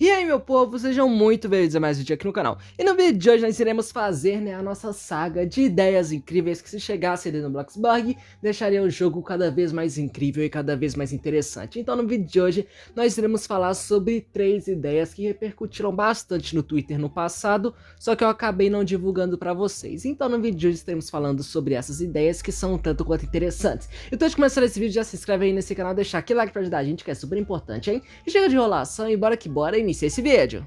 E aí, meu povo, sejam muito bem-vindos a mais um vídeo aqui no canal. E no vídeo de hoje nós iremos fazer, a nossa saga de ideias incríveis que, se chegasse ali no Bloxburg, deixaria o jogo cada vez mais incrível e cada vez mais interessante. Então no vídeo de hoje nós iremos falar sobre 3 ideias que repercutiram bastante no Twitter no passado, só que eu acabei não divulgando pra vocês. Então no vídeo de hoje estaremos falando sobre essas ideias que são tanto quanto interessantes. Então antes de começar esse vídeo, já se inscreve aí nesse canal, deixar aquele like pra ajudar a gente, que é super importante, hein? E chega de enrolação e bora que bora iniciar esse vídeo.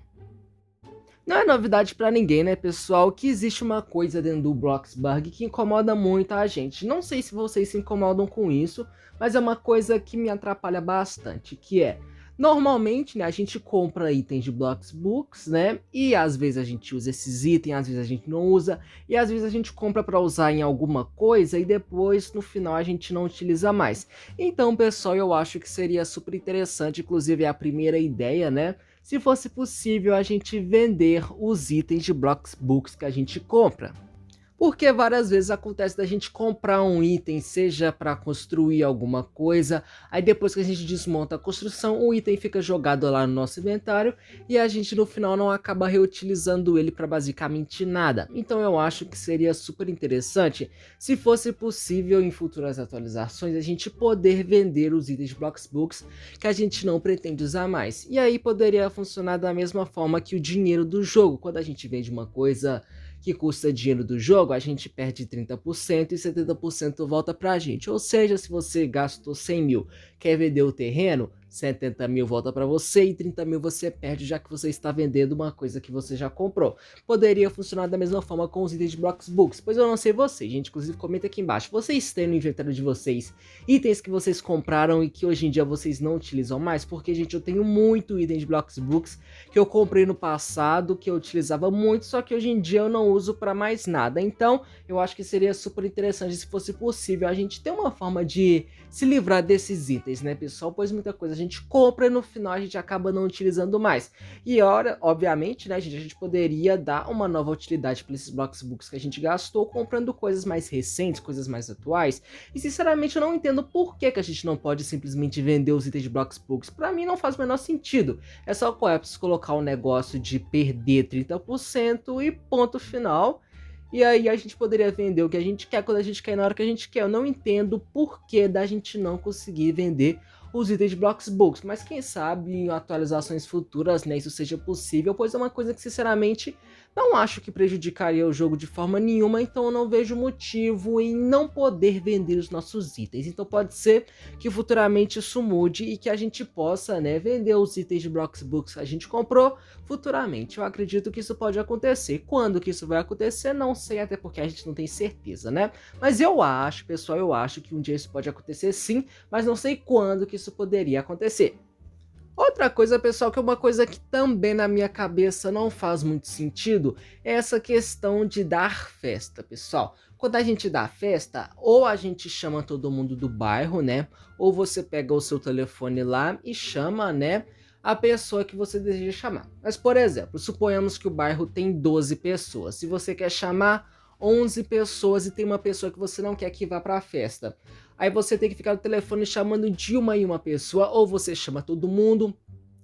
Não é novidade pra ninguém, né, pessoal, que existe uma coisa dentro do Bloxburg que incomoda muito a gente. Não sei se vocês se incomodam com isso, mas é uma coisa que me atrapalha bastante, que é... Normalmente, né, a gente compra itens de Bloxbooks, né, e às vezes a gente usa esses itens, às vezes a gente não usa, e às vezes a gente compra para usar em alguma coisa e depois, no final, a gente não utiliza mais. Então, pessoal, eu acho que seria super interessante, inclusive é a primeira ideia, né, se fosse possível a gente vender os itens de Bloxbooks que a gente compra. Porque várias vezes acontece da gente comprar um item, seja para construir alguma coisa, aí depois que a gente desmonta a construção, o item fica jogado lá no nosso inventário e a gente no final não acaba reutilizando ele para basicamente nada. Então eu acho que seria super interessante, se fosse possível em futuras atualizações, a gente poder vender os itens de Bloxbooks que a gente não pretende usar mais. E aí poderia funcionar da mesma forma que o dinheiro do jogo, quando a gente vende uma coisa que custa dinheiro do jogo, a gente perde 30% e 70% volta pra gente. Ou seja, se você gastou 100 mil, quer vender o terreno, 70 mil volta para você e 30 mil você perde, já que você está vendendo uma coisa que você já comprou. Poderia funcionar da mesma forma com os itens de Bloxbooks, pois eu não sei vocês, gente, inclusive comenta aqui embaixo. Vocês têm no inventário de vocês itens que vocês compraram e que hoje em dia vocês não utilizam mais? Porque, gente, eu tenho muito item de Bloxbooks que eu comprei no passado, que eu utilizava muito, só que hoje em dia eu não uso para mais nada. Então, eu acho que seria super interessante, se fosse possível, a gente ter uma forma de se livrar desses itens, né, pessoal? Pois muita coisa a gente compra e no final a gente acaba não utilizando mais. E ora, obviamente, né, gente, a gente poderia dar uma nova utilidade para esses Bloxbooks que a gente gastou comprando coisas mais recentes, coisas mais atuais. E sinceramente eu não entendo por que a gente não pode simplesmente vender os itens de Bloxbooks. Para mim não faz o menor sentido. É só colocar um negócio de perder 30% e ponto final. E aí a gente poderia vender o que a gente quer quando a gente quer na hora que a gente quer. Eu não entendo por que da gente não conseguir vender os itens de Bloxbooks, mas quem sabe em atualizações futuras, né, isso seja possível, pois é uma coisa que sinceramente não acho que prejudicaria o jogo de forma nenhuma, então eu não vejo motivo em não poder vender os nossos itens. Então pode ser que futuramente isso mude e que a gente possa, né, vender os itens de Bloxbooks que a gente comprou futuramente. Eu acredito que isso pode acontecer. Quando que isso vai acontecer, não sei, até porque a gente não tem certeza, né? Mas eu acho, pessoal, eu acho que um dia isso pode acontecer sim, mas não sei quando que isso poderia acontecer. Outra coisa, pessoal, que é uma coisa que também na minha cabeça não faz muito sentido, é essa questão de dar festa, pessoal. Quando a gente dá festa, ou a gente chama todo mundo do bairro, né? Ou você pega o seu telefone lá e chama, né, a pessoa que você deseja chamar. Mas, por exemplo, suponhamos que o bairro tem 12 pessoas. Se você quer chamar 11 pessoas e tem uma pessoa que você não quer que vá para a festa, aí você tem que ficar no telefone chamando de uma em uma pessoa, ou você chama todo mundo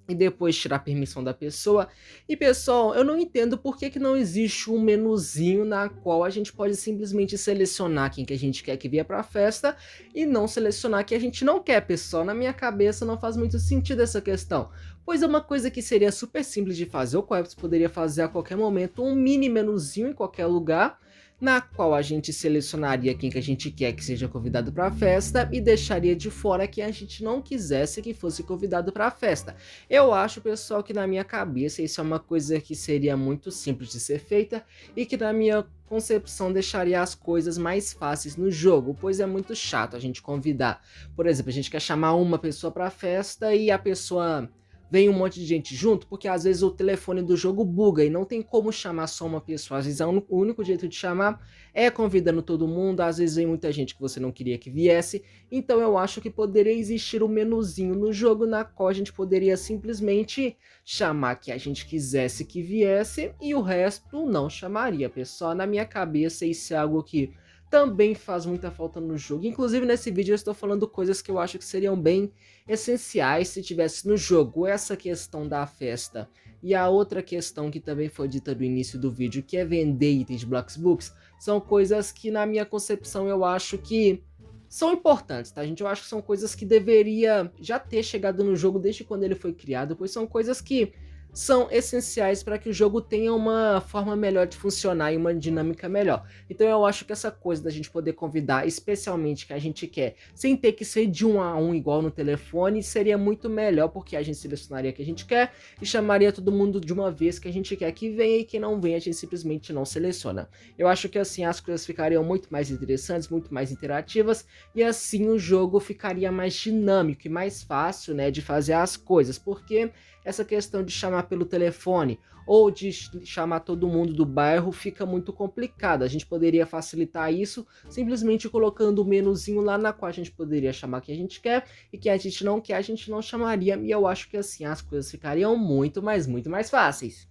e depois tirar a permissão da pessoa. E pessoal, eu não entendo por que não existe um menuzinho na qual a gente pode simplesmente selecionar quem que a gente quer que venha para a festa e não selecionar quem a gente não quer, pessoal. Na minha cabeça não faz muito sentido essa questão, pois é uma coisa que seria super simples de fazer. O Coepts poderia fazer a qualquer momento um mini menuzinho em qualquer lugar, na qual a gente selecionaria quem que a gente quer que seja convidado para a festa e deixaria de fora quem a gente não quisesse que fosse convidado para a festa. Eu acho, pessoal, que na minha cabeça isso é uma coisa que seria muito simples de ser feita e que na minha concepção deixaria as coisas mais fáceis no jogo, pois é muito chato a gente convidar. Por exemplo, a gente quer chamar uma pessoa para a festa e a pessoa... vem um monte de gente junto, porque às vezes o telefone do jogo buga e não tem como chamar só uma pessoa. Às vezes o único jeito de chamar é convidando todo mundo, às vezes vem muita gente que você não queria que viesse. Então eu acho que poderia existir um menuzinho no jogo na qual a gente poderia simplesmente chamar quem a gente quisesse que viesse e o resto não chamaria, pessoal. Na minha cabeça isso é algo que também faz muita falta no jogo. Inclusive nesse vídeo eu estou falando coisas que eu acho que seriam bem essenciais se tivesse no jogo. Essa questão da festa e a outra questão que também foi dita no início do vídeo, que é vender itens de Bloxburg, são coisas que na minha concepção eu acho que são importantes, tá, gente? Eu acho que são coisas que deveria já ter chegado no jogo desde quando ele foi criado, pois são coisas que são essenciais para que o jogo tenha uma forma melhor de funcionar e uma dinâmica melhor. Então eu acho que essa coisa da gente poder convidar, especialmente que a gente quer, sem ter que ser de 1 a 1 igual no telefone, seria muito melhor, porque a gente selecionaria o que a gente quer e chamaria todo mundo de uma vez que a gente quer que venha, e quem não vem a gente simplesmente não seleciona. Eu acho que assim as coisas ficariam muito mais interessantes, muito mais interativas, e assim o jogo ficaria mais dinâmico e mais fácil, né, de fazer as coisas, porque essa questão de chamar pelo telefone ou de chamar todo mundo do bairro fica muito complicado. A gente poderia facilitar isso simplesmente colocando o menuzinho lá, na qual a gente poderia chamar quem a gente quer, e quem a gente não quer a gente não chamaria, e eu acho que assim as coisas ficariam muito mais fáceis.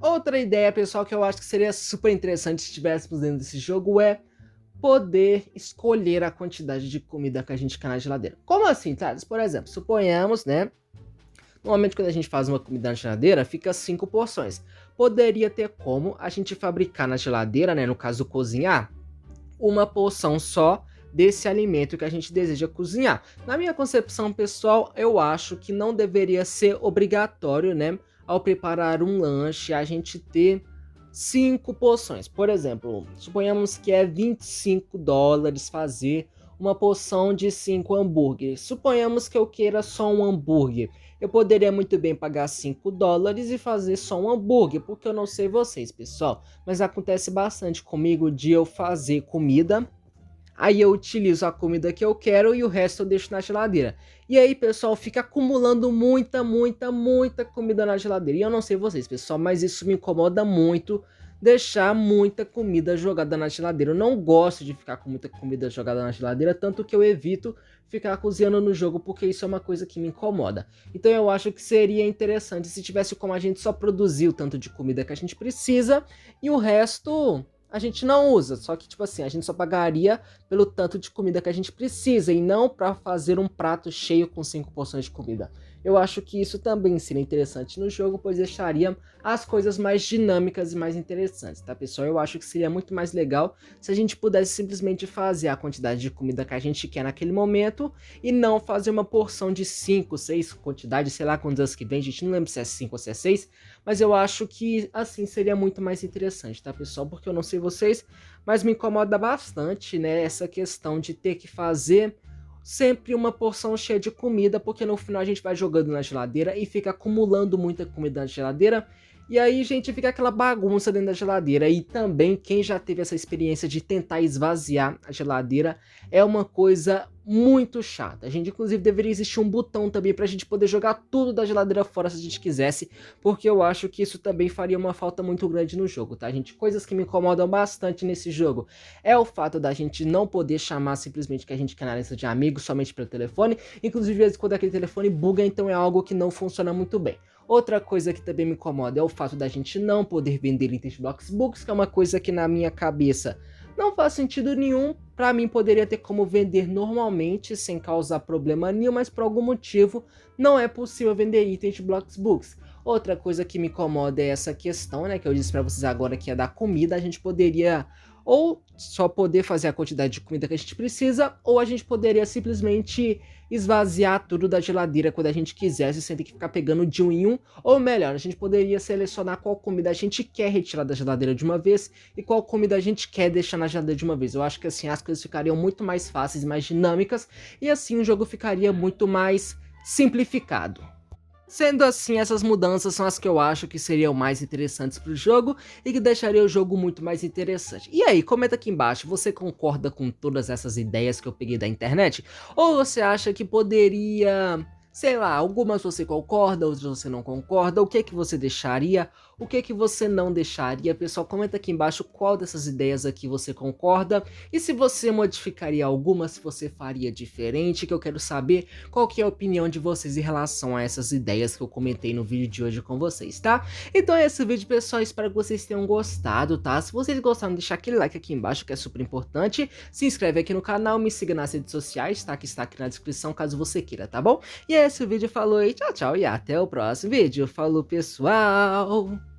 Outra ideia, pessoal, que eu acho que seria super interessante se estivéssemos dentro desse jogo é poder escolher a quantidade de comida que a gente quer na geladeira. Como assim, Thales? Por exemplo, suponhamos, né, normalmente quando a gente faz uma comida na geladeira, fica 5 porções. Poderia ter como a gente fabricar na geladeira, né, no caso cozinhar, uma porção só desse alimento que a gente deseja cozinhar. Na minha concepção pessoal, eu acho que não deveria ser obrigatório, né, ao preparar um lanche, a gente ter 5 porções. Por exemplo, suponhamos que é $25 fazer uma porção de 5 hambúrgueres. Suponhamos que eu queira só um hambúrguer. Eu poderia muito bem pagar $5 e fazer só um hambúrguer, porque eu não sei vocês, pessoal, mas acontece bastante comigo de eu fazer comida, aí eu utilizo a comida que eu quero e o resto eu deixo na geladeira. E aí, pessoal, fica acumulando muita comida na geladeira. E eu não sei vocês, pessoal, mas isso me incomoda muito, deixar muita comida jogada na geladeira. Eu não gosto de ficar com muita comida jogada na geladeira, tanto que eu evito ficar cozinhando no jogo, porque isso é uma coisa que me incomoda. Então eu acho que seria interessante se tivesse como a gente só produzir o tanto de comida que a gente precisa e o resto a gente não usa, só que tipo assim, a gente só pagaria pelo tanto de comida que a gente precisa e não para fazer um prato cheio com 5 porções de comida. Eu acho que isso também seria interessante no jogo, pois deixaria as coisas mais dinâmicas e mais interessantes, tá, pessoal? Eu acho que seria muito mais legal se a gente pudesse simplesmente fazer a quantidade de comida que a gente quer naquele momento e não fazer uma porção de 5, 6 quantidades, sei lá quantas que vem, a gente não lembra se é 5 ou se é 6, mas eu acho que assim seria muito mais interessante, tá, pessoal? Porque eu não sei vocês, mas me incomoda bastante, né, essa questão de ter que fazer sempre uma porção cheia de comida, porque no final a gente vai jogando na geladeira e fica acumulando muita comida na geladeira, e aí, gente, fica aquela bagunça dentro da geladeira. E também, quem já teve essa experiência de tentar esvaziar a geladeira, é uma coisa muito chata. A gente, inclusive, deveria existir um botão também pra gente poder jogar tudo da geladeira fora se a gente quisesse, porque eu acho que isso também faria uma falta muito grande no jogo, tá, gente? Coisas que me incomodam bastante nesse jogo é o fato da gente não poder chamar simplesmente que a gente quer na lista de amigos somente pelo telefone. Inclusive, às vezes, quando aquele telefone buga, então é algo que não funciona muito bem. Outra coisa que também me incomoda é o fato da gente não poder vender itens de Bloxburg, que é uma coisa que na minha cabeça não faz sentido nenhum. Pra mim poderia ter como vender normalmente, sem causar problema nenhum, mas por algum motivo não é possível vender itens de Bloxburg. Outra coisa que me incomoda é essa questão, né, que eu disse pra vocês agora, que é da comida. A gente poderia ou só poder fazer a quantidade de comida que a gente precisa, ou a gente poderia simplesmente esvaziar tudo da geladeira quando a gente quisesse, sem ter que ficar pegando de um em um. Ou melhor, a gente poderia selecionar qual comida a gente quer retirar da geladeira de uma vez e qual comida a gente quer deixar na geladeira de uma vez. Eu acho que assim as coisas ficariam muito mais fáceis, mais dinâmicas, e assim o jogo ficaria muito mais simplificado. Sendo assim, essas mudanças são as que eu acho que seriam mais interessantes para o jogo e que deixaria o jogo muito mais interessante. E aí, comenta aqui embaixo, você concorda com todas essas ideias que eu peguei da internet? Ou você acha que poderia Sei lá, algumas você concorda, outras você não concorda, o que que você deixaria, o que que você não deixaria, pessoal, comenta aqui embaixo qual dessas ideias aqui você concorda, e se você modificaria alguma, se você faria diferente, que eu quero saber qual que é a opinião de vocês em relação a essas ideias que eu comentei no vídeo de hoje com vocês, tá? Então é esse vídeo, pessoal, espero que vocês tenham gostado, tá? Se vocês gostaram, deixa aquele like aqui embaixo, que é super importante, se inscreve aqui no canal, me siga nas redes sociais, tá? Que está aqui na descrição, caso você queira, tá bom? E esse vídeo falou e tchau, tchau, e até o próximo vídeo. Falou, pessoal!